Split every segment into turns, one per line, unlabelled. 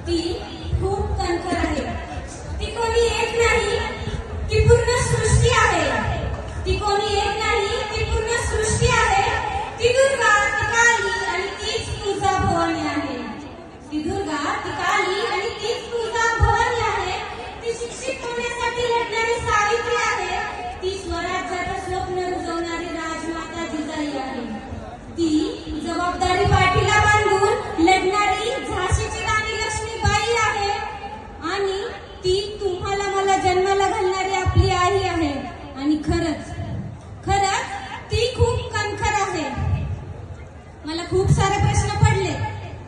ती खूप कणखर आहे. ती कोणी एक नाही, ती पूर्ण सृष्टी आहे. ती कोणी एक नाही, ती पूर्ण सृष्टी आहे. ती दुर्गा, ती काली आणि तीच तुळजा भवानी आहे. ती दुर्गा, ती काली आणि तीच तुळजा भवानी आहे. ती शिक्षित होण्यासाठी लढणारी सावित्री आहे. ती स्वराज्याचं स्वप्न रुजवणारी राजमाता जिजाई आहे. ती जबाबदारी पाठीला बांधून लढणारी झाशीची राणी लक्ष्मीबाई आहे. आणि ती तुम्हाला मला जन्माला घालणारी आपली आई आहे. आणि खरंच खरंच ती खूप कणखर आहे. मला खूप सारे प्रश्न पडले,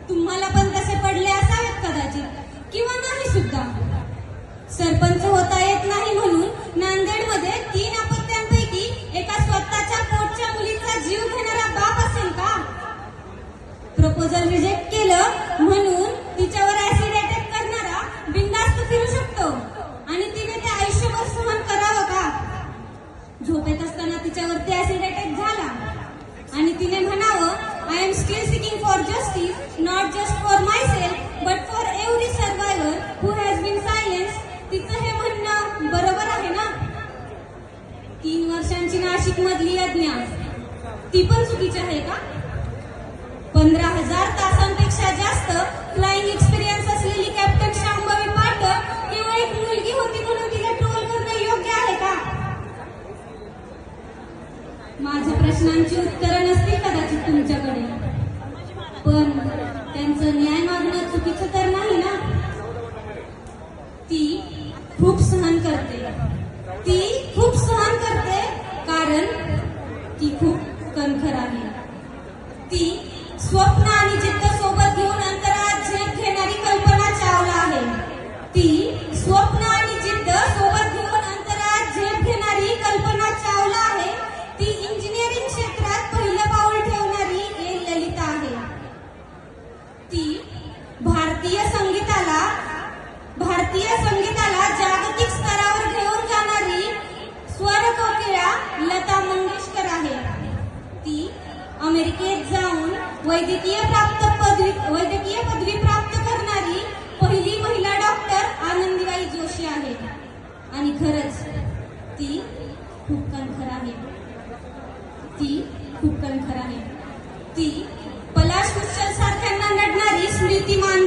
तुम्हाला पण तसे पडले असावेत कदाचित, किंवा नाही सुद्धा. सरपंच होता येत नाही म्हणून नांदेडमध्ये 3 अपत्यांपैकी एका स्वतःच्या पोटच्या मुलीचा जीव घेणारा बाप असेल का? प्रपोजल रिजेक्ट केलं म्हणून तिच्यावर ऍसिड अटॅक करणारा बिनधास्त फिरू शकतो आणि तिने ते आयुष्यभर सहन करावं का? झोपेत असताना तिच्यावरती ऍसिड अटॅक झाला आणि तिने म्हणावं, I am still seeking for justice, not just for myself but for every survivor who has been silence. तिचं हे म्हणणं बरोबर आहे ना? 3 वर्षांची नाशिक मधली यज्ञा, ती पण चुकीची आहे का? 15,000 तासांपेक्षा जास्त फ्लाइंग एक्सपिरियन्स असलेली कॅप्टन शांभवी पाठक केवळ एक मुलगी होती म्हणून तिला ट्रोल करणं योग्य आहे का? माझ्या प्रश्नांची उत्तरं नसतील कदाचित तुमच्याकडे, पण त्यांचं न्याय मागणं चुकीचं तर नाही ना? ती खूप सहन करते. ती खूप सहन करते कारण ती खूप कणखर आहे. ती स्वप्न आणि जिद्द सोबत घेऊन अंतराळात झेप घेणारी कल्पना चावला आहे. ती स्वप्न आणि जिद्द सोबत घेऊन अंतराळात झेप घेणारी कल्पना चावला आहे. ती इंजिनिअरिंग क्षेत्रात पहिलं पाऊल ठेवणारी एक ललिता आहे. ती भारतीय संगीताला जागतिक स्तरावर घेऊन जाणारी स्वर कोकिळा लता मंगेशकर आहे. ती अमेरिकेत जाऊन वैद्यकीय पदवी प्राप्त करणारी पहिली महिला डॉक्टर आनंदीबाई जोशी आहे. आणि खरंच ती खूप कणखर आहे. ती खूप कणखर आहे. ती पलाश कुशल सारख्यांना लढणारी स्मृती मान